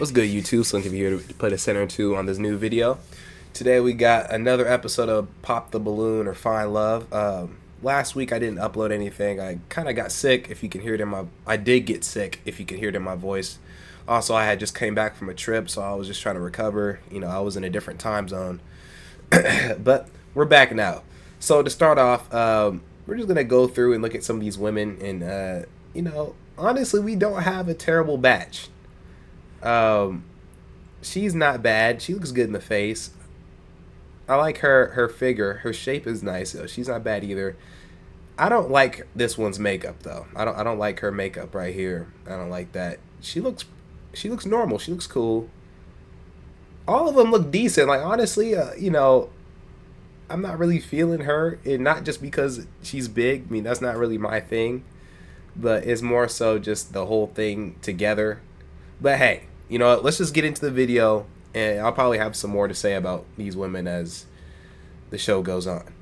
What's good, YouTube? SlimTv here to put a center two on this new video. Today we got another episode of Pop the Balloon or Find Love. Last week I didn't upload anything. I kind of got sick. If you can hear it in my, I did get sick. If you can hear it in my voice. Also, I had just came back from a trip, so I was just trying to recover. You know, I was in a different time zone. But we're back now. So to start off, we're just gonna go through and look at some of these women, and you know, honestly, we don't have a terrible batch. She's not bad. She looks good in the face. I like her figure. Her shape is nice. So she's not bad either. I don't like this one's makeup though. I don't like her makeup right here. I don't like that. She looks normal. She looks cool. All of them look decent. Like honestly, you know, I'm not really feeling her, and not just because she's big. I mean, that's not really my thing, but it's more so just the whole thing together. But hey, you know what? Let's just get into the video, and I'll probably have some more to say about these women as the show goes on.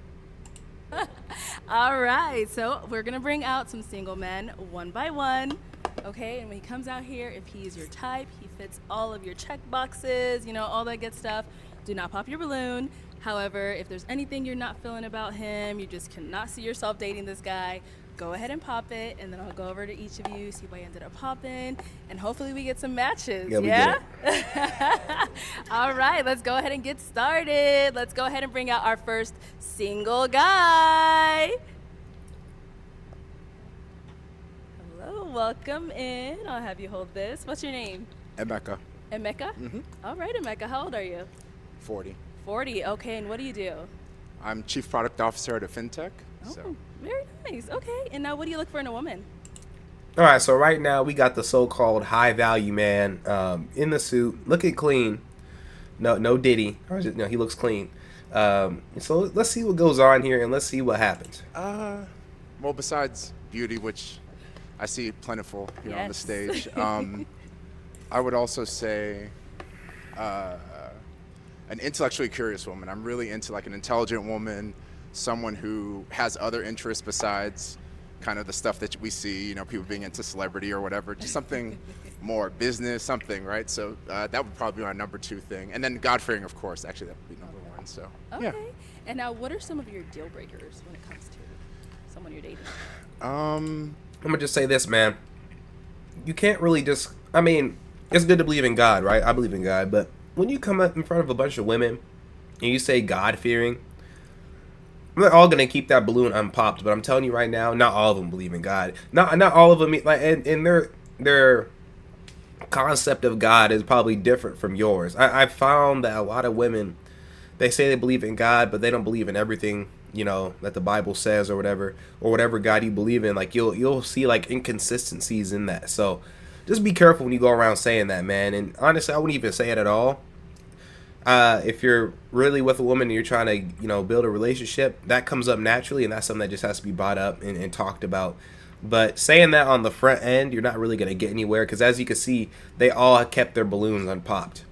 All right, so we're gonna bring out some single men one by one, okay? And when he comes out here, if he's your type, he fits all of your check boxes, you know, all that good stuff, do not pop your balloon. However, if there's anything you're not feeling about him, you just cannot see yourself dating this guy, go ahead and pop it, and then I'll go over to each of you, see why you ended up popping, and hopefully we get some matches. Yeah? All right, let's go ahead and get started. Let's go ahead and bring out our first single guy. Hello, welcome in. I'll have you hold this. What's your name? Emeka. Emeka? Mm-hmm. All right, Emeka, how old are you? 40. 40, okay, and what do you do? I'm Chief Product Officer at a FinTech. Oh, So. very nice. Okay, and now what do you look for in a woman? All right, so right now we got the so-called high value man in the suit, looking clean. No Diddy. No, he looks clean. So let's see what goes on here, and let's see what happens. Well, besides beauty, which I see plentiful here on the Yes. stage, I would also say an intellectually curious woman. I'm really into like an intelligent woman, someone who has other interests besides kind of the stuff that we see, you know, people being into celebrity or whatever, just something more business, something, right? So that would probably be my number 2 thing. And then God-fearing, of course, actually that would be number 1, so Okay. yeah. And now, what are some of your deal breakers when it comes to someone you're dating? I'm gonna just say this, man. You can't really just, I mean, it's good to believe in God, right? I believe in God, but when you come up in front of a bunch of women and you say God-fearing, they're all gonna keep that balloon unpopped. But I'm telling you right now, not all of them believe in God. Not all of them, like, and their concept of God is probably different from yours. I found that a lot of women, they say they believe in God, but they don't believe in everything, you know, that the Bible says or whatever God you believe in. Like you'll see like inconsistencies in that. So just be careful when you go around saying that, man. And honestly, I wouldn't even say it at all. If you're really with a woman and you're trying to, you know, build a relationship, that comes up naturally, and that's something that just has to be brought up and talked about. But saying that on the front end, you're not really going to get anywhere, because as you can see, they all kept their balloons unpopped.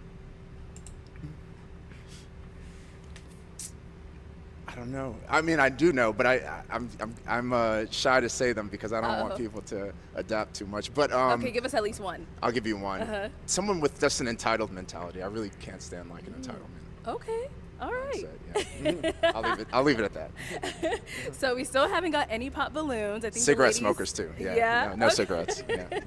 I don't know. I mean, I do know, but I'm shy to say them because I don't want people to adapt too much. But Okay, give us at least one. I'll give you one. Uh-huh. Someone with just an entitled mentality. I really can't stand like an entitlement. Okay, all right. So, yeah. I'll leave it at that. So we still haven't got any pop balloons. I think Cigarette the ladies, smokers too. Yeah. Yeah? No Okay. cigarettes. Yeah.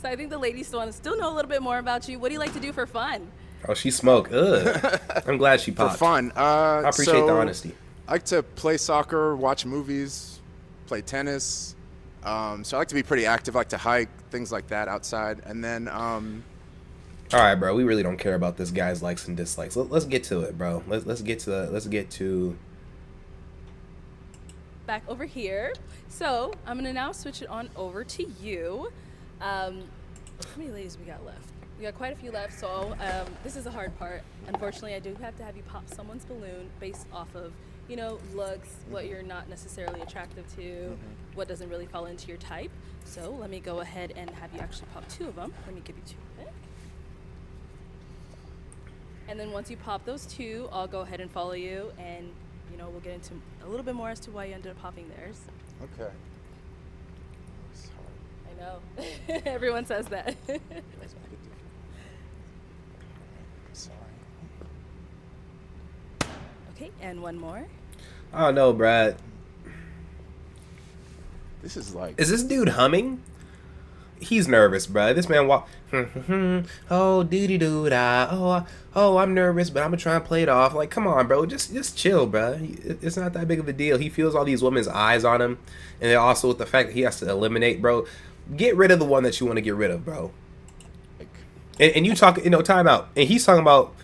So I think the ladies still want to know a little bit more about you. What do you like to do for fun? Oh, she smoked. Ugh. I'm glad she For popped. fun. I appreciate the honesty. I like to play soccer, watch movies, play tennis. So I like to be pretty active. I like to hike, things like that outside. And then All right, bro. We really don't care about this guy's likes and dislikes. Let's get to it, bro. Let's get to. Back over here. So I'm gonna now switch it on over to you. How many ladies we got left? We got quite a few left. So this is the hard part. Unfortunately, I do have to have you pop someone's balloon based off of, you know, looks, what you're not necessarily attractive to, what doesn't really fall into your type. So let me go ahead and have you actually pop 2 of them. Let me give you 2 of it. And then once you pop those 2, I'll go ahead and follow you, and you know, we'll get into a little bit more as to why you ended up popping theirs. okay. I know. Everyone says that. Sorry. Okay, and one more. I don't know, Brad. This is like. Is this dude humming? He's nervous, bro. This man walk. Oh, doo doo da. Oh, I'm nervous, but I'm gonna try and play it off. Like, come on, bro. Just chill, bro. It's not that big of a deal. He feels all these women's eyes on him, and then also with the fact that he has to eliminate, bro. Get rid of the one that you want to get rid of, bro. And you talk, time out. And he's talking about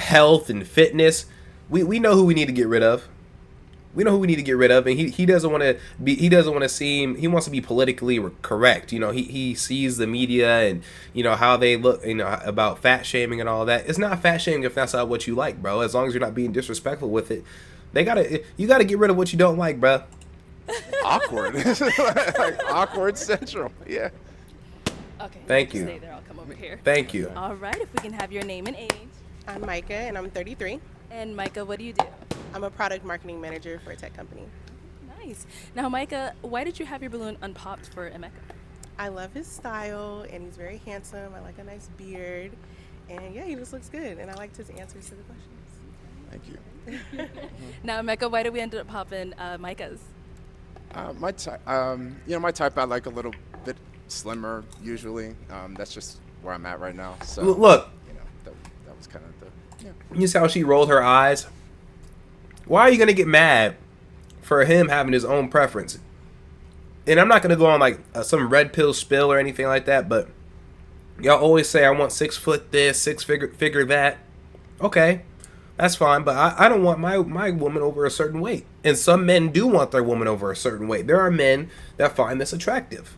health and fitness. We know who we need to get rid of. We know who we need to get rid of, and he doesn't want to be. He doesn't want to seem. He wants to be politically correct. He sees the media and how they look. About fat shaming and all that. It's not fat shaming if that's not what you like, bro. As long as you're not being disrespectful with it, you gotta get rid of what you don't like, bro. Awkward. Like awkward central. Yeah. Okay. Thank you. Stay there. I'll come over here. Thank you. All right. If we can have your name and age. I'm Micah, and I'm 33. And Micah, what do you do? I'm a product marketing manager for a tech company. Nice. Now, Micah, why did you have your balloon unpopped for Emeka? I love his style, and he's very handsome. I like a nice beard, and yeah, he just looks good. And I liked his answers to the questions. Thank you. Now, Emeka, why did we end up popping Micah's? My type, my type, I like a little bit slimmer usually. That's just where I'm at right now. So Look, that was kind of the. Yeah. you see how she rolled her eyes? Why are you gonna get mad for him having his own preference? And I'm not gonna go on like some red pill spill or anything like that, but y'all always say I want 6 foot this, 6 figure that. Okay, that's fine, but I don't want my woman over a certain weight. And some men do want their woman over a certain weight. There are men that find this attractive,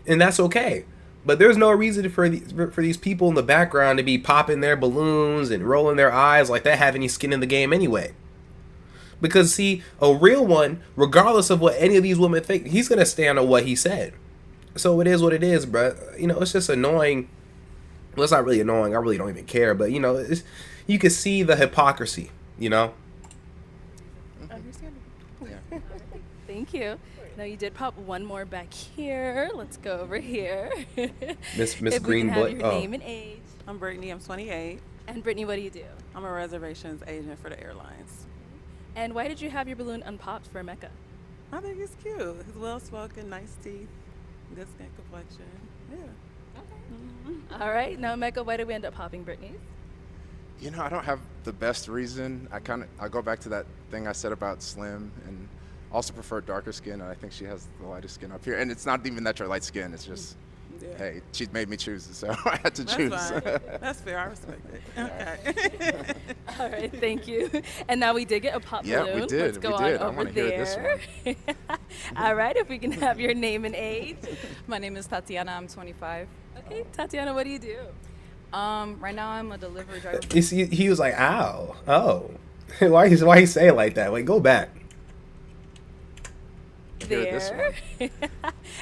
and that's okay. But there's no reason for these people in the background to be popping their balloons and rolling their eyes like they have any skin in the game anyway. Because, see, a real one, regardless of what any of these women think, he's going to stand on what he said. So it is what it is, bro. It's just annoying. Well, it's not really annoying. I really don't even care. But, you can see the hypocrisy, Understandable. Yeah. Thank you. Now, you did pop one more back here. Let's go over here. Miss If we Green can have Blake. your Oh. name and age. I'm Brittany, I'm 28. And Brittany, what do you do? I'm a reservations agent for the airlines. And why did you have your balloon unpopped for Emeka? I think he's cute. He's well spoken, nice teeth, good skin complexion. Yeah. All right. Now, Emeka, why did we end up popping Brittany's? I don't have the best reason. I go back to that thing I said about Slim, and also prefer darker skin. And I think she has the lightest skin up here. And it's not even that you're light skin. It's just, Yeah. hey, she made me choose, so I had to choose. That's fine. That's fair. I respect it. Okay. All right. Thank you. And now we did get a pop Yeah, balloon. we did. Let's go We on did. I over wanna hear this there. All right. If we can have your name and age. My name is Tatiana. I'm 25. Okay. Tatiana, what do you do? Right now I'm a delivery driver. You see, he was like, ow. Oh. why he say it like that? Like, go back. Hear this There.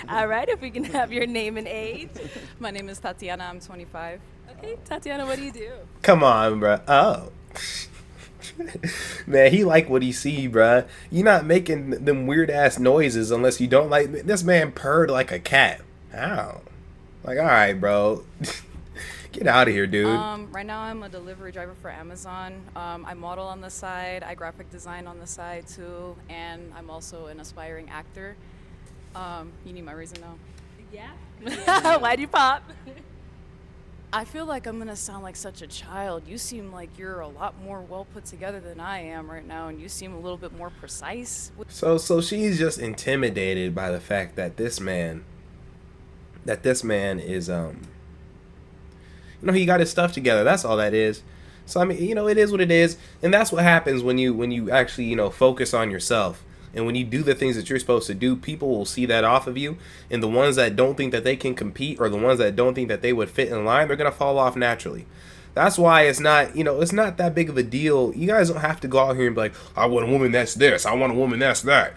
All right. If we can have your name and age. My name is Tatiana. I'm 25. Okay. Tatiana, what do you do? Come on, bro. Oh. Man, he like what he see, bro. You're not making them weird ass noises unless you don't like. This man purred like a cat. Ow. Like, all right, bro. Get out of here, dude. Right now I'm a delivery driver for Amazon. I model on the side. I graphic design on the side too, and I'm also an aspiring actor. You need my reason now? Yeah. Why'd you pop? I feel like I'm gonna sound like such a child. You seem like you're a lot more well put together than I am right now, and you seem a little bit more precise. So she's just intimidated by the fact that this man is he got his stuff together. That's all that is. So I mean, it is what it is, and that's what happens when you actually focus on yourself. And when you do the things that you're supposed to do, people will see that off of you. And the ones that don't think that they can compete, or the ones that don't think that they would fit in line, they're going to fall off naturally. That's why it's not, it's not that big of a deal. You guys don't have to go out here and be like, I want a woman that's this, I want a woman that's that.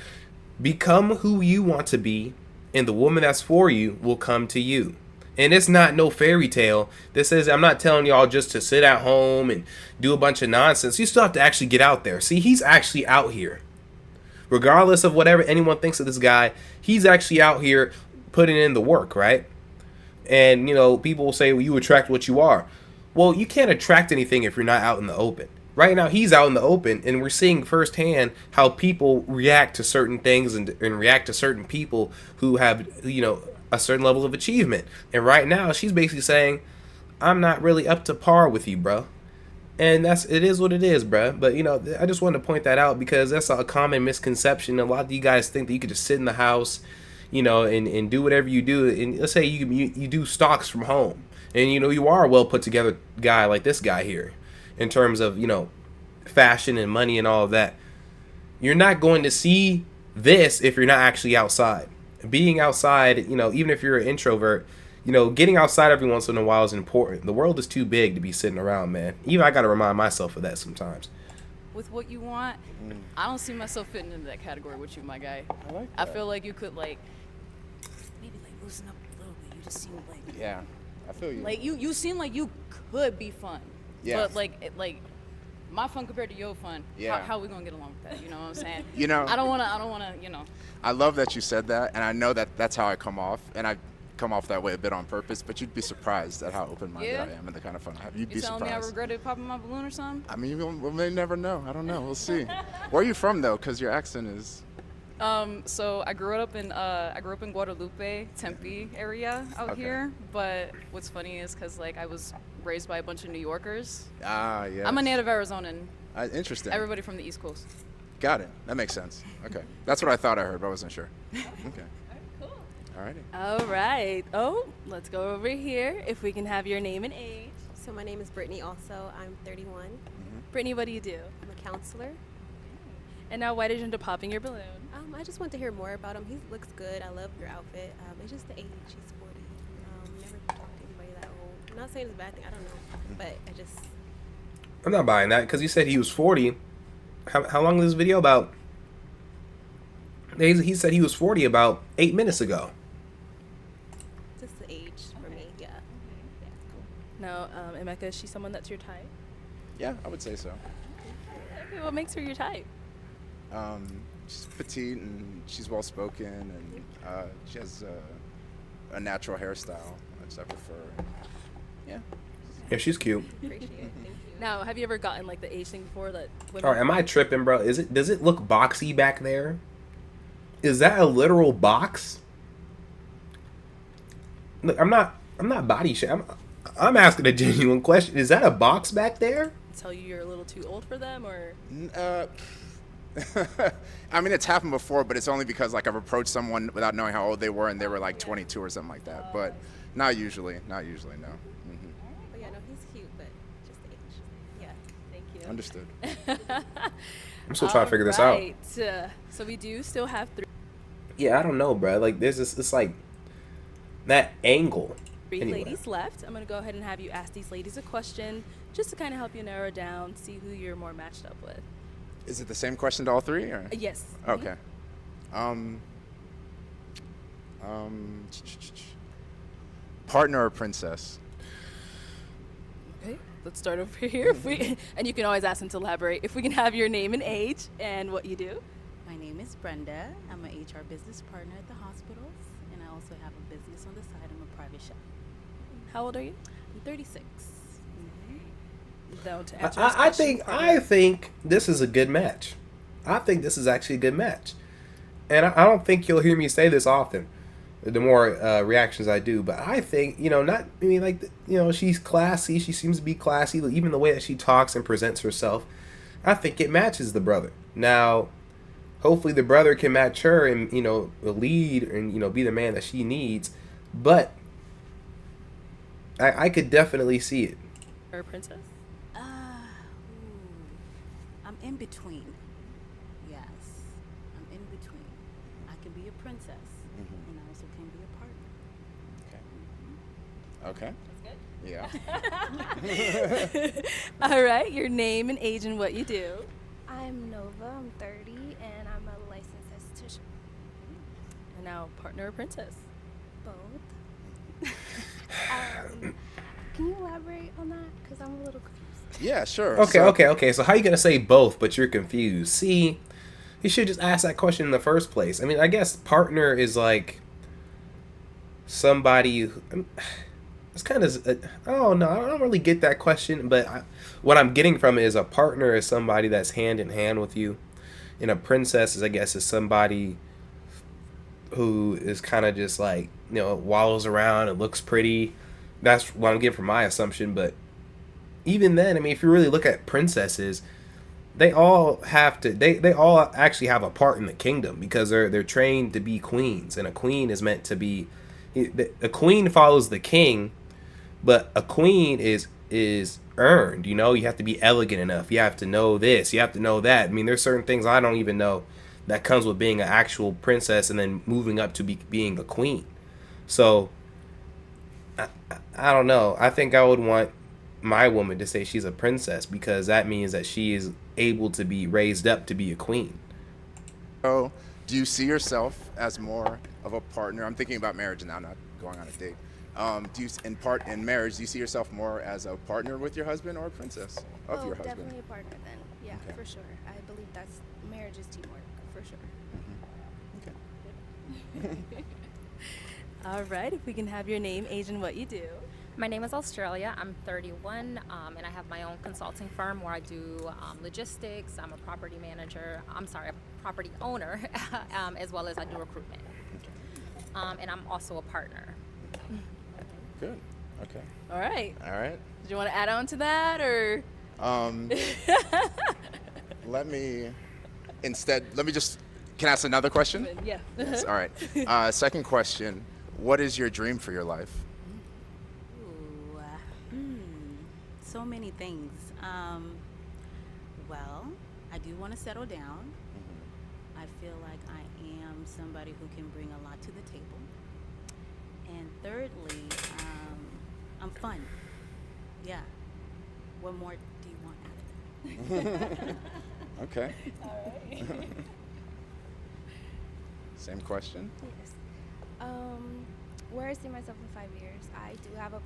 Become who you want to be, and the woman that's for you will come to you. And it's not no fairy tale. This is, I'm not telling y'all just to sit at home and do a bunch of nonsense. You still have to actually get out there. See, he's actually out here. Regardless of whatever anyone thinks of this guy, he's actually out here putting in the work, right? And, people will say, well, you attract what you are. Well, you can't attract anything if you're not out in the open. Right now, he's out in the open, and we're seeing firsthand how people react to certain things and react to certain people who have, a certain level of achievement. And right now, she's basically saying, I'm not really up to par with you, bro. And it is what it is, bro. But, I just wanted to point that out because that's a common misconception. A lot of you guys think that you could just sit in the house, and do whatever you do. And let's say you do stocks from home. And, you are a well put together guy like this guy here in terms of, fashion and money and all of that. You're not going to see this if you're not actually outside. Being outside, even if you're an introvert, getting outside every once in a while is important. The world is too big to be sitting around, man. Even I got to remind myself of that sometimes. With what you want, I don't see myself fitting into that category with you, my guy. I like I that. feel like you could maybe loosen up a little bit. You just seem like Yeah, I feel you. you seem like you could be fun. Yeah. But my fun compared to your fun. Yeah. How we gonna get along with that? You know what I'm saying? I don't wanna. I love that you said that, and I know that that's how I come off, and I come off that way a bit on purpose. But you'd be surprised at how open-minded Yeah? I am and the kind of fun I have. You'd You be telling me I surprised. regretted popping my balloon or something? I mean, we may never know. I don't know. We'll see. Where are you from, though? Because your accent is. So I grew up in Guadalupe, Tempe area out Okay. here. But what's funny is because I was raised by a bunch of New Yorkers. Ah, yeah. I'm a native Arizonan. Interesting. Everybody from the East Coast. Got it. That makes sense. Okay. That's what I thought I heard, but I wasn't sure. Okay. Cool. All righty. All right. Oh, let's go over here. If we can have your name and age. So my name is Brittany also. I'm 31. Brittany, what do you do? I'm a counselor. And now, why did you end up popping your balloon? I just want to hear more about him. He looks good. I love your outfit. It's just the age. He's 40. Never talked to anybody that old. I'm not saying it's a bad thing. I don't know. But I just... I'm not buying that because he said he was 40. How long is this video about? He said he was 40 about 8 minutes ago. Just the age for me. Yeah. Now, Emeka, is she someone that's your type? Yeah, I would say so. Okay, what makes her your type? She's petite and she's well spoken and she has a natural hairstyle, which I prefer. Yeah. Yeah, she's cute. Appreciate it. Thank you. Now, have you ever gotten the age thing before that women? All right, am I tripping, bro? Does it look boxy back there? Is that a literal box? Look, I'm not body shaming. I'm asking a genuine question. Is that a box back there? Tell you you're a little too old for them, or I mean, it's happened before, but it's only because I've approached someone without knowing how old they were, and they were 22 or something like that. But not usually. Not usually. No. But yeah, no, he's cute, but just the age. Yeah. thank you. Understood. I'm still trying to figure this out. Right. So we do still have 3 Yeah, I don't know, bro. There's this. It's that angle. Anyway. ladies left. I'm gonna go ahead and have you ask these ladies a question, just to kind of help you narrow down, see who you're more matched up with. Is it the same question to all three? Or? Yes. Okay. Partner or princess? Okay. Let's start over here. And you can always ask them to elaborate. If we can have your name and age and what you do. My name is Brenda. I'm an HR business partner at the hospitals, and I also have a business on the side. I'm a private chef. How old are you? I'm 36. Though to answer this I question further. think this is a good match. I think this is actually a good match, and I don't think you'll hear me say this often. The more reactions I do, but I think she's classy. She seems to be classy, even the way that she talks and presents herself. I think it matches the brother. Now, hopefully, the brother can match her and lead and be the man that she needs. But I could definitely see it. Or a princess. I'm in between. Yes, I'm in between. I can be a princess, and I also can be a partner. Okay. Yeah. All right, your name and age and what you do. I'm Nova, I'm 30, and I'm a licensed esthetician. And now, partner or princess? Both. Can you elaborate on that? Because I'm a little confused. Yeah, sure. Okay. So how you gonna say both, but you're confused? See, you should just ask that question in the first place. I mean, I guess partner is somebody. it's kind of, I don't know, I don't really get that question, but what I'm getting from it is a partner is somebody that's hand in hand with you, and a princess is, I guess, is somebody who is kind of just like, waddles around and looks pretty. That's what I'm getting from my assumption. But even then, I mean, if you really look at princesses, they all have to, they all actually have a part in the kingdom, because they're trained to be queens, and a queen is meant to be, a queen follows the king, but a queen is earned. You have to be elegant enough. You have to know this. You have to know that. I mean, there's certain things I don't even know that comes with being an actual princess and then moving up to being a queen. So I don't know. I think I would want my woman to say she's a princess, because that means that she is able to be raised up to be a queen. So, do you see yourself as more of a partner? I'm thinking about marriage now, not going on a date. Do you, in marriage, do you see yourself more as a partner with your husband or a princess of your husband? Definitely a partner then. Yeah, Okay. for sure. I believe that's marriage is teamwork for sure. Okay. All right, if we can have your name, age, and what you do. My name is Australia. I'm 31, and I have my own consulting firm where I do logistics. I'm a property manager. I'm sorry, a property owner, as well as I do recruitment. And I'm also a partner. Good. Okay. All right. All right. Did you want to add on to that, or? Let me just, can I ask another question? Yeah. Yes, all right. Second question, what is your dream for your life? Ooh, so many things. Well, I do want to settle down. I feel like I am somebody who can bring a lot to the table. And thirdly, I'm fun. Yeah. What more do you want out of that? Okay. All right. Same question. Yes. Where I see myself in 5 years, I do have a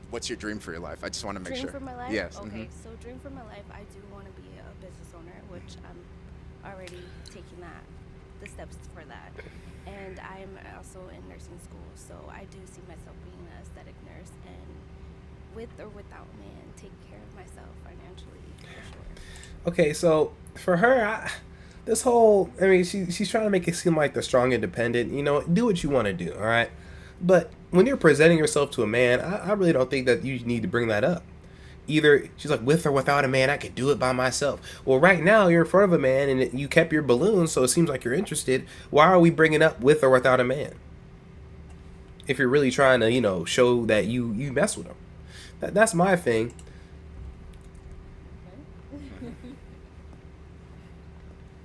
What's your dream for your life? I just want to make dream sure. for my life. Yes. Okay, so dream for my life, I do want to be a business owner, which I'm already taking the steps for that. And I'm also in nursing school, so I do see myself being an aesthetic nurse, and with or without man, take care of myself financially for sure. Okay, so for her, she's trying to make it seem like the strong independent. Do what you want to do, all right? But when you're presenting yourself to a man, I really don't think that you need to bring that up. Either she's like, with or without a man, I could do it by myself. Well, right now you're in front of a man and you kept your balloon, so it seems like you're interested. Why are we bringing up with or without a man? If you're really trying to, show that you mess with him. That's my thing. Your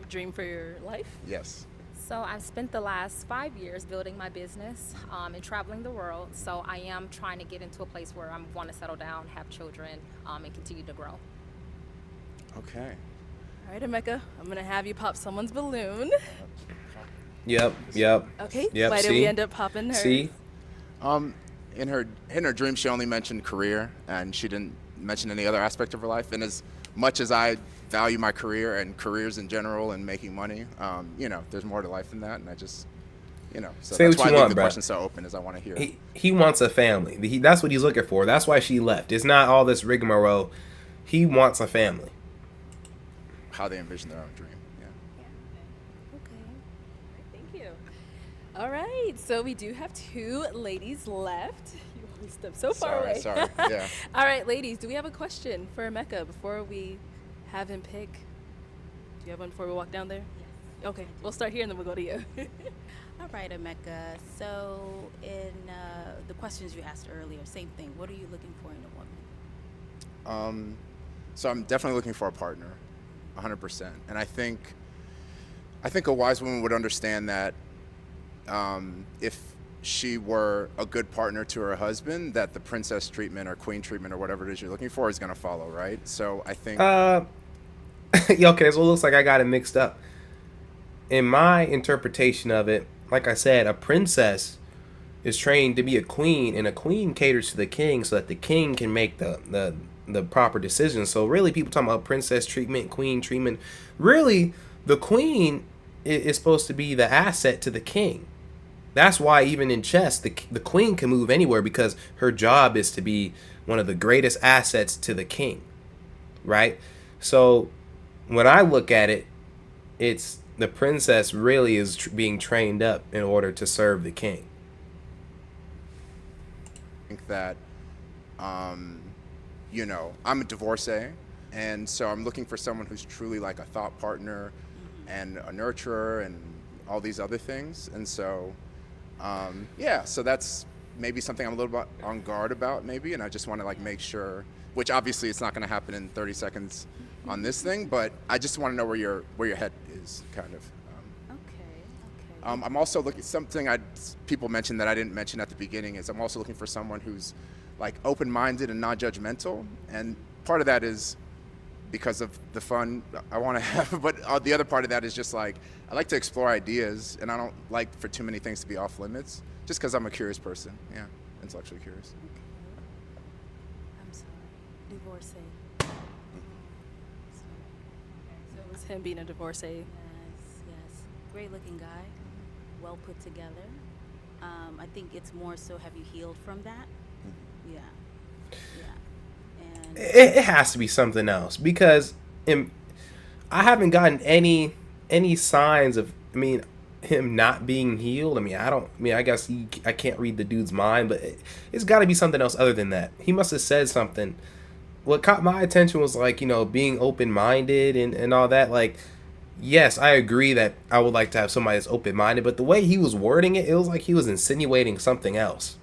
dream for your life? Yes. So I've spent the last 5 years building my business and traveling the world. So I am trying to get into a place where I want to settle down, have children, and continue to grow. Okay. All right, Emeka, I'm going to have you pop someone's balloon. Yep. Okay, Yep, why did see? we end up popping her? See? In her dream, she only mentioned career, and she didn't mention any other aspect of her life. And as much as I value my career and careers in general and making money, there's more to life than that. And I just, so Say that's what why you I leave want, the bro. question so open, as I want to hear. He wants a family. That's what he's looking for. That's why she left. It's not all this rigmarole. He wants a family. How they envision their own dream. Yeah. Okay. Thank you. All right, so we do have 2 ladies left. You always step so far away. Sorry. Yeah. All right, ladies, do we have a question for Emeka before we have him pick? Do you have one before we walk down there? Yes. Okay, we'll start here and then we'll go to you. All right, Emeka. So in the questions you asked earlier, same thing. What are you looking for in a woman? So I'm definitely looking for a partner, 100%. And I think a wise woman would understand that if she were a good partner to her husband, that the princess treatment or queen treatment or whatever it is you're looking for is going to follow, right? So I think... Okay, so it looks like I got it mixed up. In my interpretation of it, like I said, a princess is trained to be a queen, and a queen caters to the king so that the king can make the proper decisions. So really, people talking about princess treatment, queen treatment, really, the queen is supposed to be the asset to the king. That's why even in chess, the queen can move anywhere because her job is to be one of the greatest assets to the king, right? So when I look at it, it's the princess really is being trained up in order to serve the king. I think that, you know, I'm a divorcee, and so I'm looking for someone who's truly like a thought partner and a nurturer and all these other things. And so, yeah, so that's maybe something I'm a little bit on guard about maybe, and I just want to like make sure, which obviously it's not going to happen in 30 seconds on this thing, but I just want to know where your head is, kind of. Okay. I'm also looking, something people mentioned that I didn't mention at the beginning is I'm also looking for someone who's like open-minded and non-judgmental, and part of that is because of the fun I want to have, but the other part of that is just like I like to explore ideas, and I don't like for too many things to be off limits, just because I'm a curious person, yeah, intellectually curious. I'm sorry. Divorcee. So it was him being a divorcee. Yes. Great looking guy. Well put together. I think it's more so, have you healed from that? Yeah. And It has to be something else because I haven't gotten any signs of, I mean, him not being healed. I guess I can't read the dude's mind, but it's got to be something else other than that. He must have said something. What caught my attention was like, you know, being open-minded and all that. Like, yes, I agree that I would like to have somebody that's open-minded, but the way he was wording it, it was like he was insinuating something else.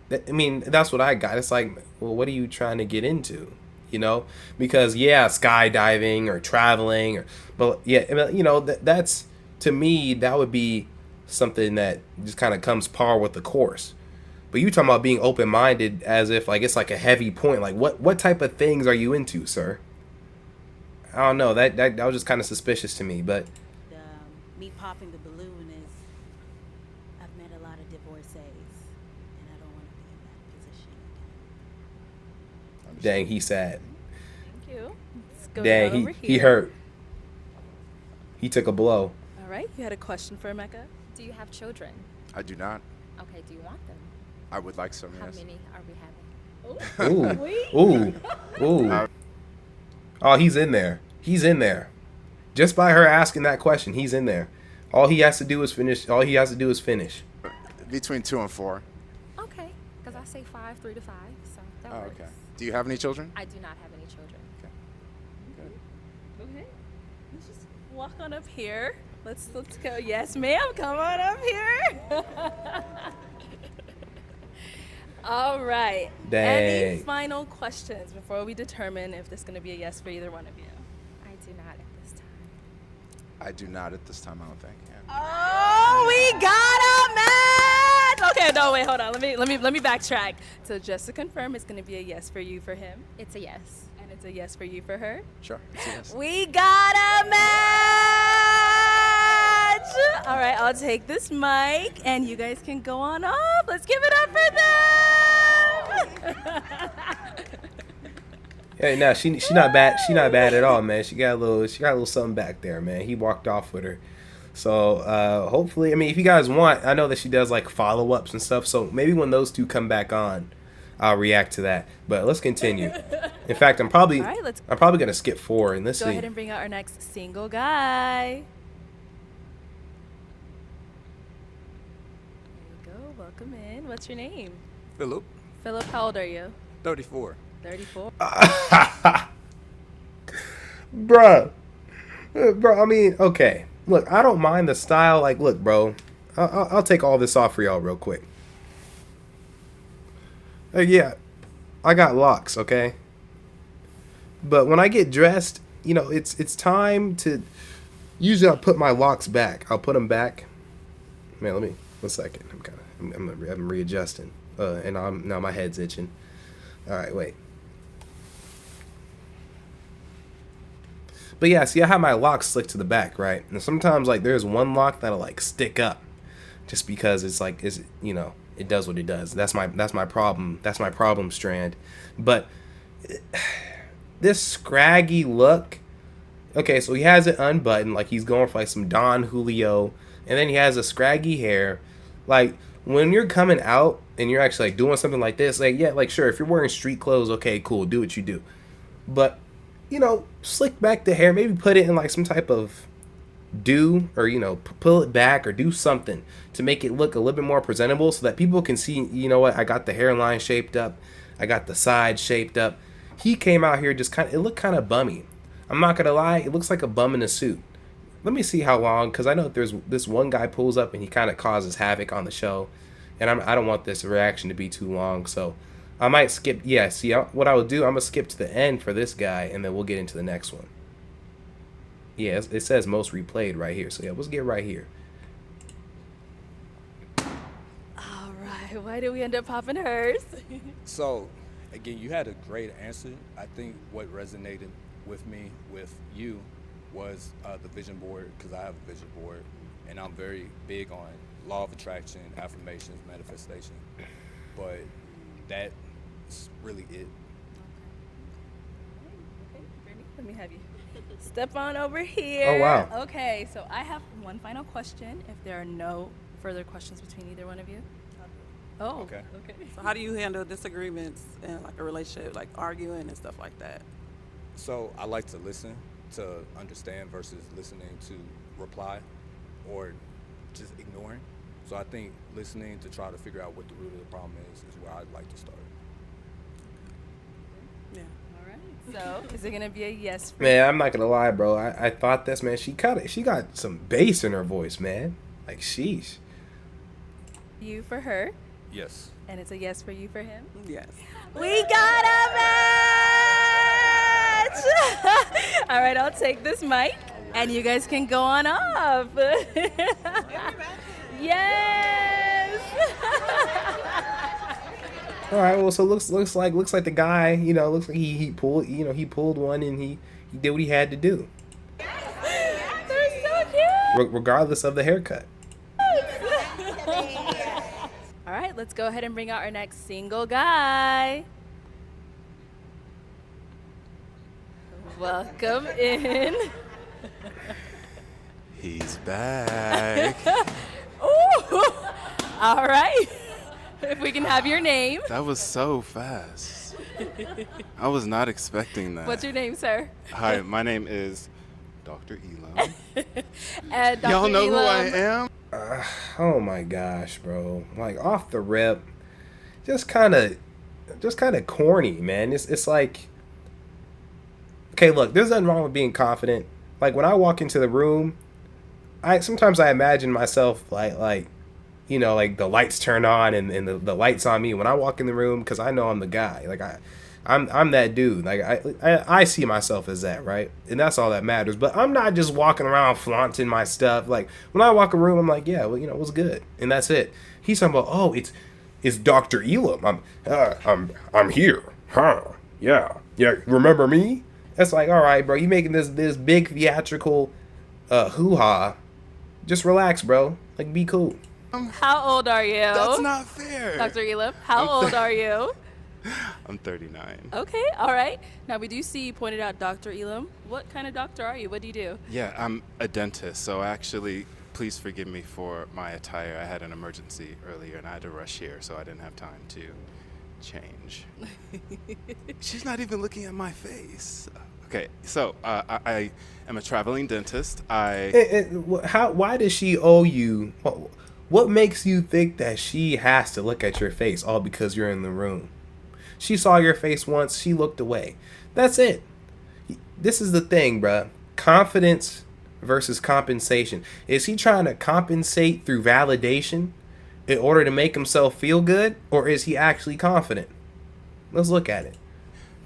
I mean, that's what I got. It's like, well, what are you trying to get into? You know, because yeah, skydiving or traveling, but yeah, you know, that's, to me, that would be something that just kind of comes par with the course. But you talking about being open-minded as if like it's like a heavy point. Like what type of things are you into, sir? I don't know. That was just kind of suspicious to me. But me popping the balloon is, I've met a lot of divorcees, and I don't want to be in that position again. Dang, he's sad. Thank you. Let's go Dang, over he here. hurt. He took a blow. All right, you had a question for Mecca? Do you have children? I do not. Okay, do you want them? I would like some, How yes. many are we having? Ooh. Oh, he's in there. He's in there. Just by her asking that question, he's in there. All he has to do is finish. Between 2 and 4. Okay, because I say 5, 3 to 5, so that Oh, works. okay. Do you have any children? I do not have any children. Okay. Let's just walk on up here. Let's go. Yes, ma'am. Come on up here. All right. Dang. Any final questions before we determine if this is going to be a yes for either one of you? I do not at this time. I do not at this time, I don't think. Yeah. Oh, we got a match. Okay, no, wait, hold on. Let me backtrack. So just to confirm, it's going to be a yes for you for him, It's a yes. and it's a yes for you for her. Sure. Yes. We got a match! All right, I'll take this mic, and you guys can go on off. Let's give it up for them! Hey, no, she not bad. She not bad at all, man. She got a little something back there, man. He walked off with her. So hopefully, I mean, if you guys want, I know that she does like follow-ups and stuff. So maybe when those two come back on, I'll react to that. But let's continue. In fact, I'm probably gonna skip 4 and let's Go see. ahead and bring out our next single guy. There you go. Welcome in. What's your name? Philip, Philip. How old are you? 34. 34. Bruh, I mean, okay. Look, I don't mind the style. Like, look, bro, I'll take all this off for y'all real quick. Yeah, I got locks, okay? But when I get dressed, you know, it's time to... Usually I'll put my locks back. I'll put them back. Man, let me... 1 second. I'm readjusting. And now my head's itching. All right, wait. But yeah, see, I have my locks slicked to the back, right? And sometimes, like, there's one lock that'll, like, stick up. Just because it's, like, you know... It does what it does. That's my problem. That's my problem strand. But this scraggy look. Okay, so he has it unbuttoned, like he's going for like some Don Julio, and then he has a scraggy hair. Like when you're coming out and you're actually like doing something like this, like yeah, like sure, if you're wearing street clothes, okay, cool, do what you do. But you know, slick back the hair, maybe put it in like some type of do, or you know, pull it back or do something to make it look a little bit more presentable so that people can see, you know what, I got the hairline shaped up, I got the side shaped up. He came out here just kind of, it looked kind of bummy. I'm not gonna lie, it looks like a bum in a suit. Let me see how long, because I know there's this one guy pulls up and he kind of causes havoc on the show, and I don't want this reaction to be too long, so I might skip. Yeah, see, what I will do, I'm gonna skip to the end for this guy, and then we'll get into the next one. Yeah, it says most replayed right here, so yeah, let's get right here. All right. Why did we end up popping hers? So, again, you had a great answer. I think what resonated with me with you was the vision board, because I have a vision board, and I'm very big on law of attraction, affirmations, manifestation. But that's really it. Okay, Brittany, let me have you step on over here. Oh, wow. Okay, so I have one final question. If there are no further questions between either one of you. Oh, Okay. Okay. So how do you handle disagreements in like a relationship, like arguing and stuff like that? So I like to listen to understand versus listening to reply or just ignoring. So I think listening to try to figure out what the root of the problem is where I'd like to start. Yeah. All right. So, is it gonna be a yes for Man, I'm not gonna lie, bro. I thought this, man. She got some bass in her voice, man. Like, sheesh. you for her, Yes. and it's a yes for you for him? Yes. We got a match! All right, I'll take this mic, and you guys can go on off. Yes! All right, well, so looks like the guy, you know, looks like he pulled, you know, he pulled one and he did what he had to do, They're so cute! regardless of the haircut. All right, let's go ahead and bring out our next single guy. Welcome in. He's back. Ooh! All right. If we can have your name. That was so fast. I was not expecting that. What's your name, sir? Hi, my name is Dr. Elam. And Dr. Y'all know who I Elam. am? Oh my gosh, bro! Like off the rip, just kind of corny, man. It's like, okay, look, there's nothing wrong with being confident. Like when I walk into the room, sometimes I imagine myself like, you know, like the lights turn on and the lights on me when I walk in the room, because I know I'm the guy. Like I'm that dude. Like I see myself as that, right? And that's all that matters. But I'm not just walking around flaunting my stuff. Like when I walk a room, I'm like, yeah, well, you know, what's good, and that's it. He's talking about, oh, it's Dr. Elam. I'm here, huh? Yeah. Remember me? That's like, all right, bro. You making this big theatrical hoo-ha. Just relax, bro. Like, be cool. How old are you? That's not fair. Dr. Elam, how old are you? I'm 39. Okay, all right. Now, we do see you pointed out Dr. Elam. What kind of doctor are you? What do you do? Yeah, I'm a dentist, so actually, please forgive me for my attire. I had an emergency earlier and I had to rush here, so I didn't have time to change. She's not even looking at my face. Okay, so I am a traveling dentist. Why does she owe you? What makes you think that she has to look at your face all because you're in the room? She saw your face once, she looked away. That's it. This is the thing, bruh. Confidence versus compensation. Is he trying to compensate through validation in order to make himself feel good, or is he actually confident? Let's look at it.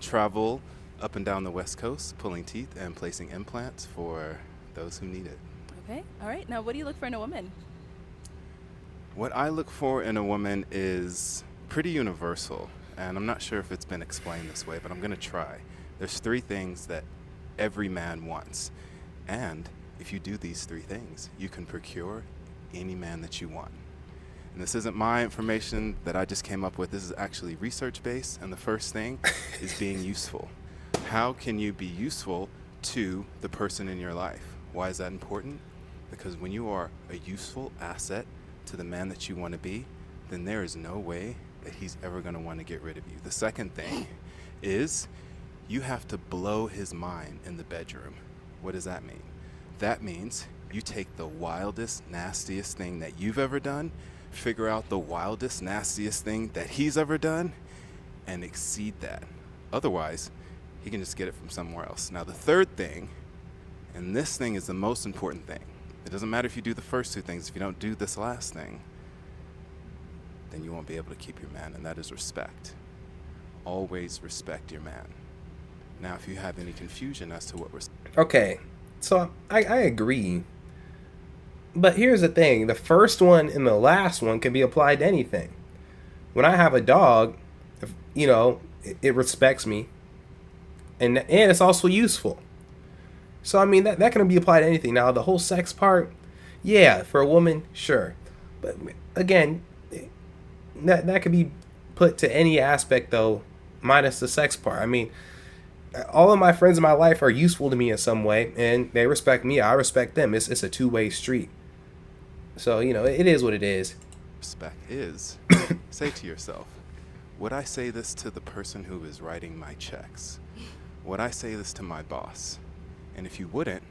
Travel up and down the West Coast, pulling teeth and placing implants for those who need it. Okay, all right. Now, what do you look for in a woman? What I look for in a woman is pretty universal, and I'm not sure if it's been explained this way, but I'm going to try. There's 3 things that every man wants, and if you do these 3 things, you can procure any man that you want. And this isn't my information that I just came up with. This is actually research-based, and the first thing is being useful. How can you be useful to the person in your life? Why is that important? Because when you are a useful asset to the man that you want to be, then there is no way that he's ever going to want to get rid of you. The second thing is you have to blow his mind in the bedroom. What does that mean? That means you take the wildest, nastiest thing that you've ever done, figure out the wildest, nastiest thing that he's ever done, and exceed that. Otherwise, he can just get it from somewhere else. Now, the third thing, and this thing is the most important thing. It doesn't matter if you do the first two things. If you don't do this last thing, then you won't be able to keep your man, and that is respect. Always respect your man. Now, if you have any confusion as to what respect... Okay, so I agree. But here's the thing. The first one and the last one can be applied to anything. When I have a dog, you know, it respects me. And it's also useful. So, I mean, that can be applied to anything. Now, the whole sex part, yeah, for a woman, sure. But, again, that could be put to any aspect, though, minus the sex part. I mean, all of my friends in my life are useful to me in some way, and they respect me. I respect them. It's a two-way street. So, you know, it is what it is. Respect is, say to yourself, would I say this to the person who is writing my checks? Would I say this to my boss? And if you wouldn't,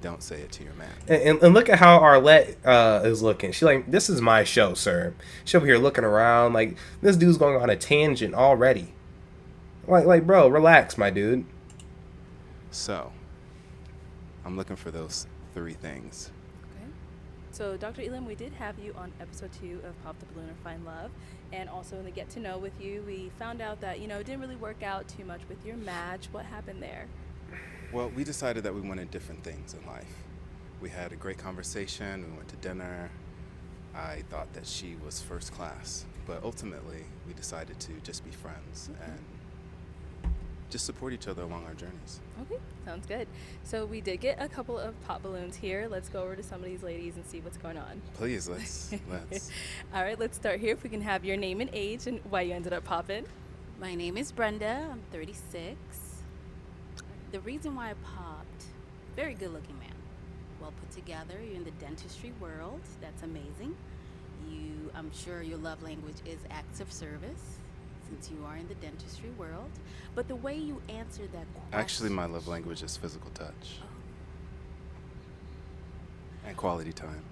don't say it to your man. And look at how Arlette is looking. She like, this is my show, sir. She over here looking around like this dude's going on a tangent already. Like, bro, relax, my dude. So, I'm looking for those three things. Okay. So, Dr. Elam, we did have you on episode 2 of Pop the Balloon or Find Love. And also in the Get to Know with you, we found out that, you know, it didn't really work out too much with your match. What happened there? Well, we decided that we wanted different things in life. We had a great conversation. We went to dinner. I thought that she was first class. But ultimately, we decided to just be friends and just support each other along our journeys. Okay, sounds good. So we did get a couple of pop balloons here. Let's go over to some of these ladies and see what's going on. Please, let's. All right, let's start here. If we can have your name and age and why you ended up popping. My name is Brenda. I'm 36. The reason why I popped, very good looking man. Well put together. You're in the dentistry world. That's amazing. I'm sure your love language is acts of service, since you are in the dentistry world. But the way you answer that question... Actually, my love language is physical touch. Oh. And quality time.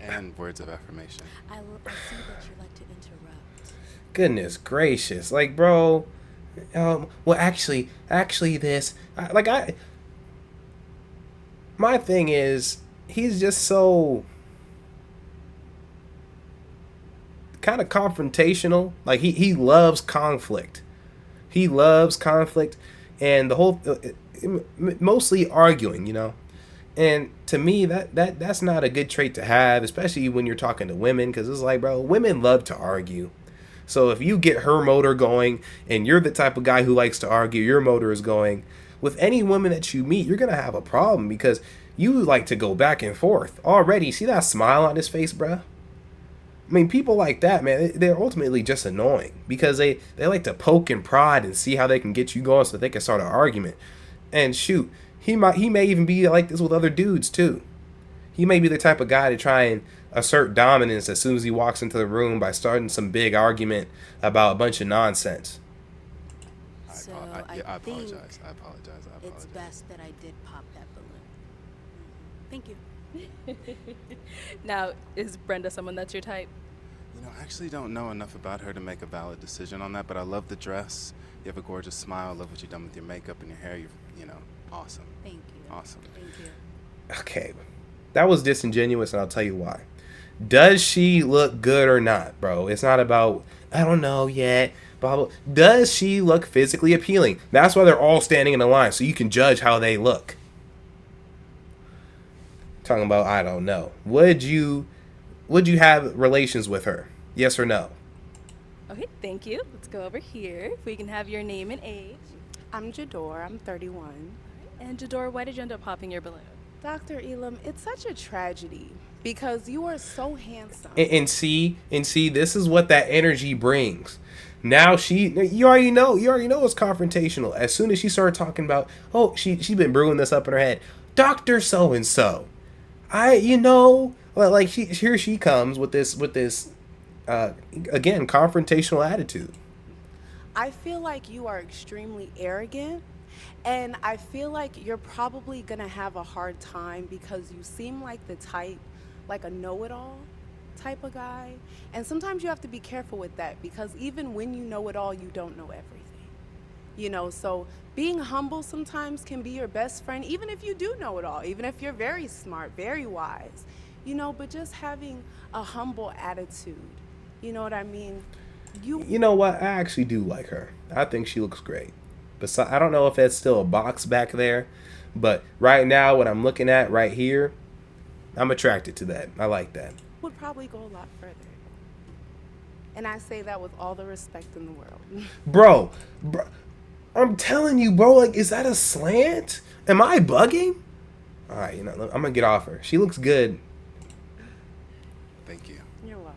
And words of affirmation. I see that you like to interrupt. Goodness gracious. Like, bro... well, actually, this... my thing is, he's just so... kind of confrontational. Like he loves conflict. He loves conflict, and the whole mostly arguing, you know. And to me, that's not a good trait to have, especially when you're talking to women, because it's like, bro, women love to argue. So if you get her motor going, and you're the type of guy who likes to argue, your motor is going. With any woman that you meet, you're gonna have a problem because you like to go back and forth. Already, see that smile on his face, bruh? I mean, people like that, man, they're ultimately just annoying because they like to poke and prod and see how they can get you going so that they can start an argument. And shoot, he may even be like this with other dudes too. He may be the type of guy to try and assert dominance as soon as he walks into the room by starting some big argument about a bunch of nonsense. So I apologize. It's best that I did pop that balloon. Thank you. Now, is Brenda someone that's your type? You know, I actually don't know enough about her to make a valid decision on that, but I love the dress. You have a gorgeous smile. I love what you've done with your makeup and your hair. You know, awesome. Thank you. Awesome. Thank you. Okay, that was disingenuous, and I'll tell you why. Does she look good or not, bro? It's not about, I don't know yet, blah, blah. Does she look physically appealing? That's why they're all standing in a line, so you can judge how they look. Talking about, I don't know. Would you have relations with her? Yes or no? Okay, thank you. Let's go over here. If we can have your name and age. I'm Jador. I'm 31. And Jador, why did you end up popping your balloon? Dr. Elam, it's such a tragedy because you are so handsome. And see, this is what that energy brings. Now you already know it's confrontational. As soon as she started talking about, she's been brewing this up in her head. Dr. So-and-so. Well, like here she comes with this again, confrontational attitude. I feel like you are extremely arrogant, and I feel like you're probably gonna have a hard time because you seem like the type, like a know-it-all type of guy. And sometimes you have to be careful with that because even when you know it all, you don't know everything. You know, so being humble sometimes can be your best friend, even if you do know it all, even if you're very smart, very wise, you know, but just having a humble attitude, you know what I mean? You know what? I actually do like her. I think she looks great. But I don't know if that's still a box back there, but right now, what I'm looking at right here, I'm attracted to that. I like that. Would probably go a lot further. And I say that with all the respect in the world. Bro, I'm telling you, bro, like, is that a slant? Am I bugging? All right, you know, I'm gonna get off her. She looks good. Thank you. You're welcome.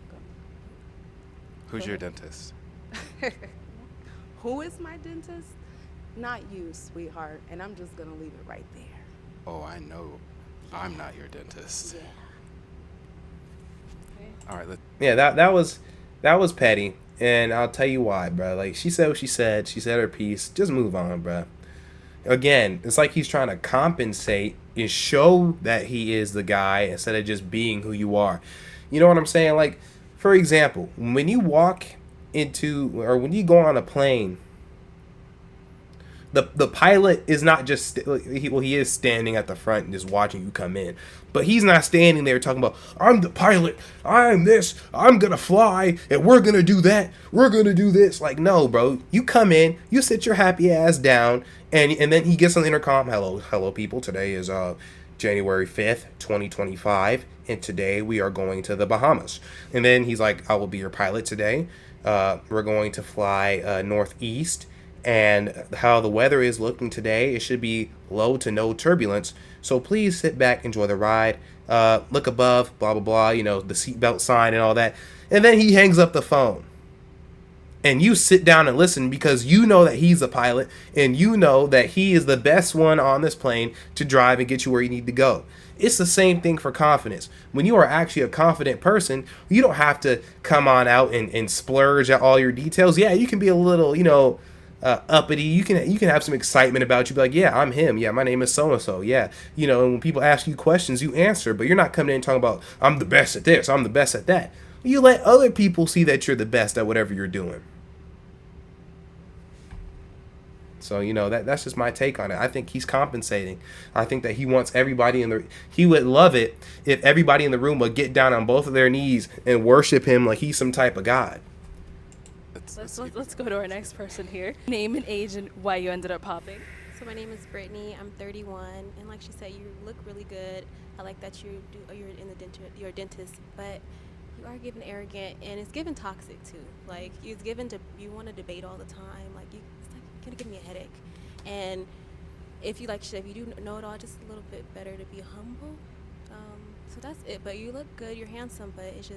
Who's your dentist? Who is my dentist? Not you, sweetheart. And I'm just gonna leave it right there. Oh, I know. I'm not your dentist. Yeah. All right. Yeah, that was petty, and I'll tell you why, bro. Like, she said what she said. She said her piece. Just move on, bro. Again, it's like he's trying to compensate and show that he is the guy instead of just being who you are. You know what I'm saying? Like, for example, when you walk into, or when you go on a plane, the pilot is not just, he is standing at the front and just watching you come in, but he's not standing there talking about, I'm the pilot, I'm this, I'm gonna fly, and we're gonna do that, we're gonna do this. Like, no, bro, you come in, you sit your happy ass down, and then he gets on the intercom, hello people, today is January 5th 2025, and today we are going to the Bahamas. And then he's like, I will be your pilot today. We're going to fly northeast, and how the weather is looking today, it should be low to no turbulence. So please sit back, enjoy the ride. Look above, blah, blah, blah, you know, the seatbelt sign and all that. And then he hangs up the phone. And you sit down and listen because you know that he's the pilot and you know that he is the best one on this plane to drive and get you where you need to go. It's the same thing for confidence. When you are actually a confident person, you don't have to come on out and splurge at all your details. Yeah, you can be a little, you know, uppity. You can have some excitement about you. Be like, yeah, I'm him. Yeah, my name is so and so. Yeah, you know, and when people ask you questions, you answer. But you're not coming in and talking about, I'm the best at this, I'm the best at that. You let other people see that you're the best at whatever you're doing. So, you know, that's just my take on it. I think he's compensating. I think that he wants everybody he would love it if everybody in the room would get down on both of their knees and worship him like he's some type of god. Let's go to our next person here. Name and age and why you ended up popping. So my name is Brittany. I'm 31, and like she said, you look really good. I like that you're a dentist, but you are given arrogant, and it's given toxic too. Like you want to debate all the time. Like it's like gonna give me a headache. And if you like she said, if you do know it all, just a little bit better to be humble. So that's it. But you look good, you're handsome, but it's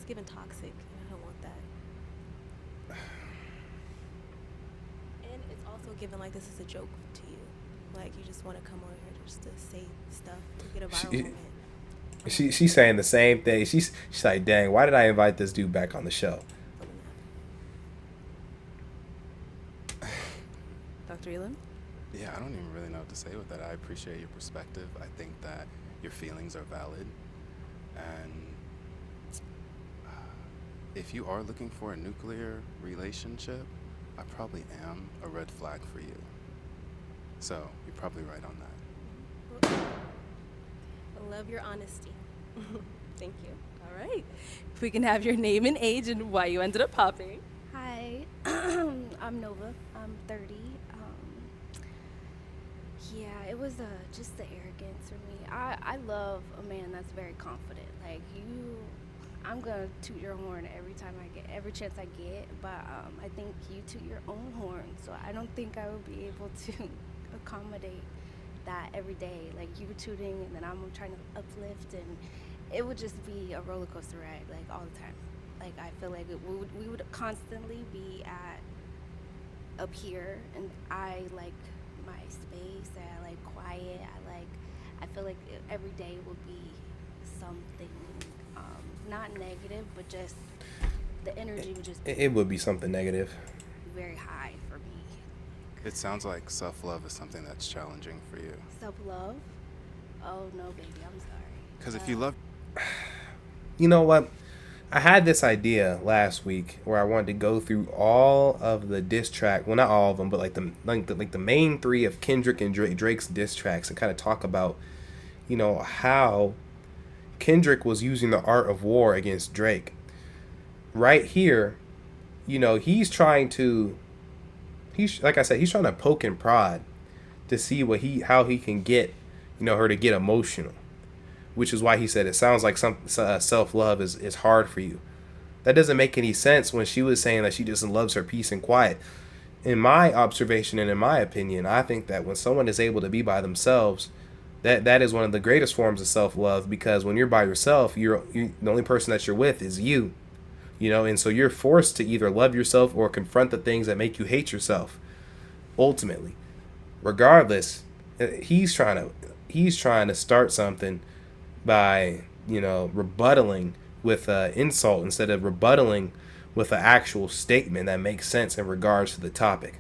given toxic, and I don't want that. And it's also given like this is a joke to you. Like you just want to come over here just to say stuff to get a viral moment. She's saying the same thing. She's like, dang, why did I invite this dude back on the show? Dr. Elam? Yeah, I don't even really know what to say with that. I appreciate your perspective. I think that your feelings are valid. And if you are looking for a nuclear relationship, I probably am a red flag for you. So you're probably right on that. I love your honesty. Thank you. All right. If we can have your name and age and why you ended up popping. Hi, I'm Nova. I'm 30. Yeah, it was just the arrogance for me. I love a man that's very confident. Like I'm gonna toot your horn every chance I get. But I think you toot your own horn, so I don't think I would be able to accommodate that every day. Like you tooting, and then I'm trying to uplift, and it would just be a roller coaster ride, like all the time. Like I feel like we would constantly be up here, and I like my space. I like quiet. I feel like every day would be something not negative, but just the energy would just be It would be something negative. very high for me. It sounds like self-love is something that's challenging for you. Self-love? Oh, no, baby, I'm sorry. Because if you love, You know what? I had this idea last week where I wanted to go through all of the diss track, well, not all of them, but like the main three of Kendrick and Drake's diss tracks, and kind of talk about, you know, how Kendrick was using the art of war against Drake. Right here, you know, he's like I said, he's trying to poke and prod to see how he can get, you know, her to get emotional. Which is why he said it sounds like self-love is hard for you. That doesn't make any sense when she was saying that she just loves her peace and quiet. In my observation and in my opinion, I think that when someone is able to be by themselves, that is one of the greatest forms of self-love, because when you're by yourself, you're the only person that you're with is you. You know, and so you're forced to either love yourself or confront the things that make you hate yourself. Ultimately, regardless, he's trying to start something by, you know, rebuttaling with an insult instead of rebuttaling with an actual statement that makes sense in regards to the topic.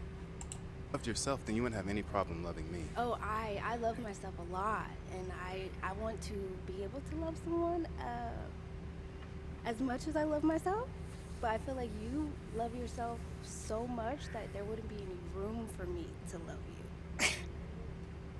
loved yourself, then you wouldn't have any problem loving me. Oh, I love myself a lot, and I want to be able to love someone as much as I love myself. But I feel like you love yourself so much that there wouldn't be any room for me to love you.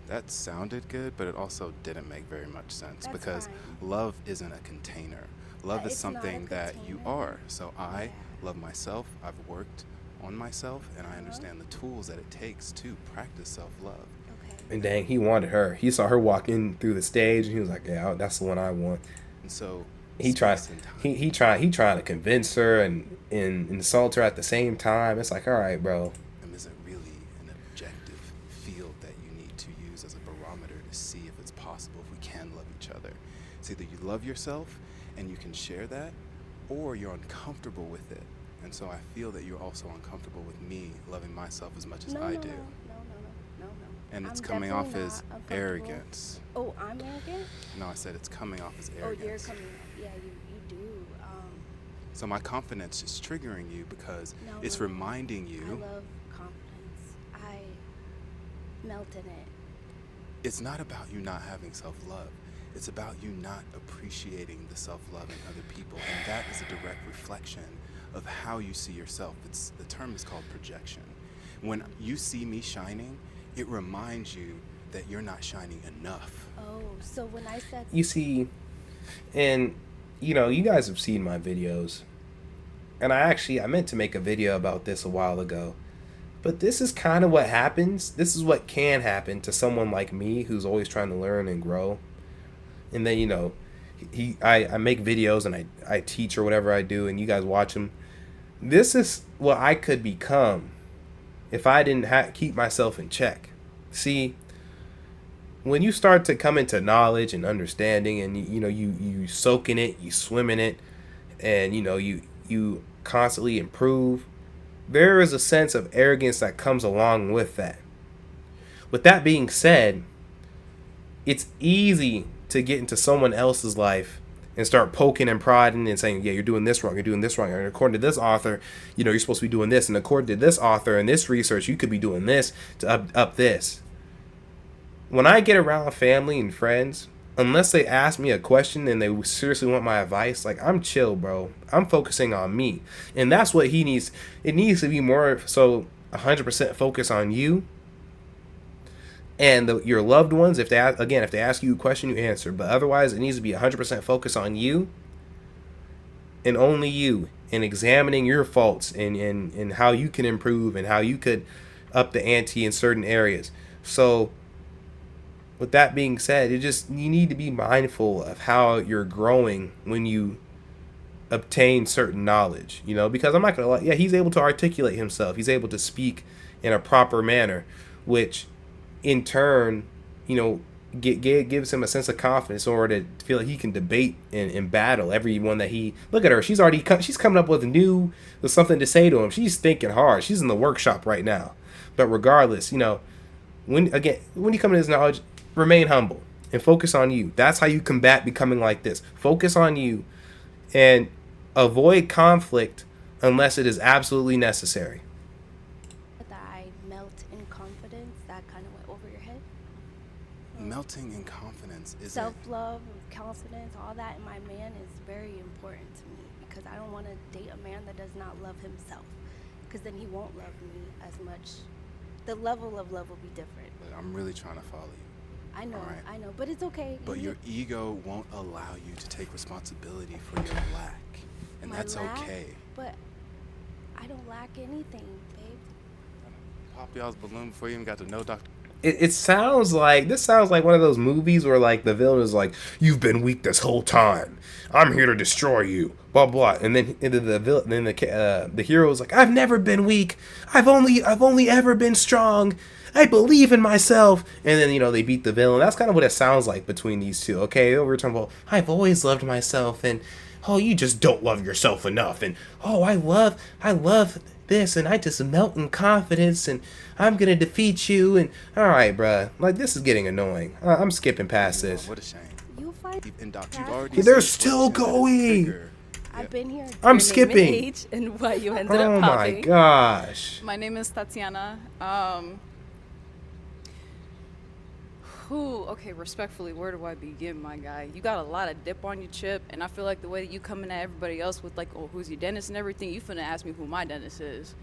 That sounded good, but it also didn't make very much sense, That's because fine. love isn't a container. Love But is it's not a something that you container. are. So I Yeah. love myself. I've worked on myself, and I understand the tools that it takes to practice self-love. Okay. And dang, he wanted her. He saw her walk in through the stage, and he was like, "Yeah, that's the one I want." And so He tries. He trying to convince her and insult her at the same time. It's like, all right, bro. isn't really an objective field that you need to use as a barometer to see if it's possible, if we can love each other. It's either you love yourself and you can share that, or you're uncomfortable with it. And so I feel that you're also uncomfortable with me loving myself as much as I do. No. And it's I'm coming off definitely as not uncomfortable. arrogance. Oh, I'm arrogant? No, I said it's coming off as Oh, arrogance. you're coming up. Yeah, you do. So my confidence is triggering you because No, it's no. reminding I you love confidence. I melt in it. it's not about you not having self-love. It's about you not appreciating the self-love in other people. And that is a direct reflection of how you see yourself. The term is called projection. When you see me shining, it reminds you that you're not shining enough. Oh, so when I said You see, and you know, you guys have seen my videos, and I meant to make a video about this a while ago, but this is kind of what happens. This is what can happen to someone like me who's always trying to learn and grow. And then, you know, I make videos and I teach or whatever I do, and you guys watch them. This is what I could become if I didn't keep myself in check. See, when you start to come into knowledge and understanding, and you know, you soak in it, you swim in it, and you know, you constantly improve, there is a sense of arrogance that comes along with that. With that being said, it's easy to get into someone else's life and start poking and prodding and saying, yeah, you're doing this wrong, you're doing this wrong, and according to this author, you know, you're supposed to be doing this, and according to this author and this research, you could be doing this to up this. When I get around family and friends, unless they ask me a question and they seriously want my advice, like, I'm chill, bro. I'm focusing on me. And that's what he needs. It needs to be more so 100% focus on you and your loved ones. If they ask you a question, you answer. But otherwise, it needs to be 100% focus on you and only you, and examining your faults and how you can improve and how you could up the ante in certain areas. So with that being said, you need to be mindful of how you're growing when you obtain certain knowledge, you know, because I'm not gonna lie, yeah, he's able to articulate himself, he's able to speak in a proper manner, which in turn, you know, gives him a sense of confidence in order to feel like he can debate and battle everyone that he. Look at her, she's coming up with something to say to him. She's thinking hard, she's in the workshop right now. But regardless, you know, when you come to this knowledge, remain humble and focus on you. That's how you combat becoming like this. Focus on you. and avoid conflict unless it is absolutely necessary. That I melt in confidence, that kind of went over your head. Melting in confidence is Self-love, confidence, all that in my man is very important to me because I don't want to date a man that does not love himself, because then he won't love me as much. The level of love will be different. But I'm really trying to follow you. I know, Alright. I know, but it's okay. But your ego won't allow you to take responsibility for your lack. And My that's lack? okay. But I don't lack anything, babe. Pop y'all's balloon before you even got to know Dr. It sounds like, this sounds like one of those movies where like the villain is like, you've been weak this whole time, I'm here to destroy you, blah blah, and then the hero is like, I've never been weak, I've only ever been strong, I believe in myself, and then they beat the villain. That's kind of what it sounds like between these two. Okay, we're talking about, I've always loved myself, and oh, you just don't love yourself enough, and oh, I love this, and I just melt in confidence, and I'm gonna defeat you, and all right, bruh, like this is getting annoying. I'm skipping past this. What a shame. You'll find And Doc, That's you've already They're said still what you had to going. figure. I've been here. I'm Your name and skipping. age and why you ended Oh up my popping. gosh. My name is Tatiana. Okay, respectfully, where do I begin, my guy? You got a lot of dip on your chip, and I feel like the way that you coming at everybody else with like, oh, who's your dentist and everything, you finna ask me who my dentist is.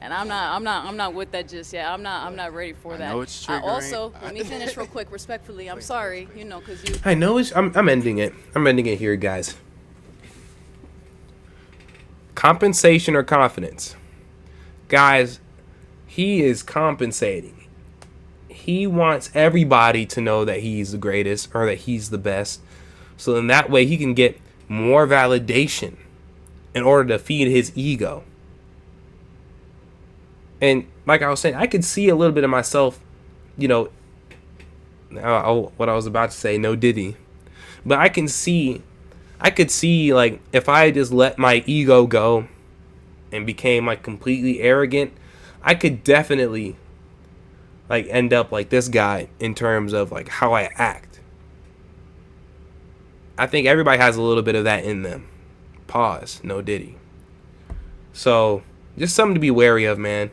And I'm not with that just yet. I'm not ready for that. I know it's I triggering. also, let me finish real quick, respectfully. I'm sorry, because you. I know I'm ending it. I'm ending it here, guys. Compensation or confidence? Guys, he is compensating. He wants everybody to know that he's the greatest or that he's the best. So in that way, he can get more validation in order to feed his ego. And like I was saying, I could see a little bit of myself, what I was about to say, no diddy. But I could see like if I just let my ego go and became like completely arrogant, I could definitely like end up like this guy in terms of like how I act. I think everybody has a little bit of that in them. Pause, no diddy. So just something to be wary of, man.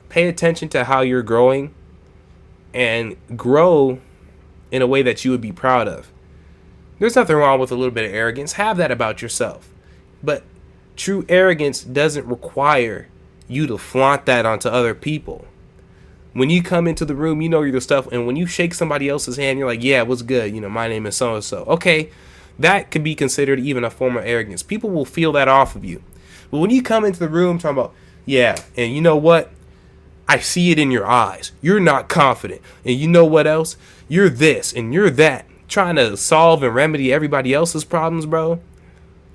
Pay attention to how you're growing and grow in a way that you would be proud of. There's nothing wrong with a little bit of arrogance. Have that about yourself. But true arrogance doesn't require you to flaunt that onto other people. When you come into the room, you know your stuff. And when you shake somebody else's hand, you're like, yeah, what's good? My name is so-and-so. Okay, that could be considered even a form of arrogance. People will feel that off of you. But when you come into the room talking about, yeah, and you know what? I see it in your eyes. You're not confident. And you know what else? You're this and you're that. Trying to solve and remedy everybody else's problems, bro.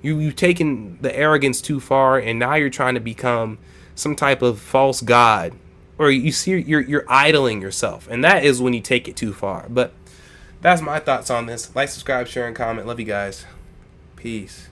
You've taken the arrogance too far, and now you're trying to become some type of false god. Or you see you're idling yourself. And that is when you take it too far. But that's my thoughts on this. Like, subscribe, share, and comment. Love you guys. Peace.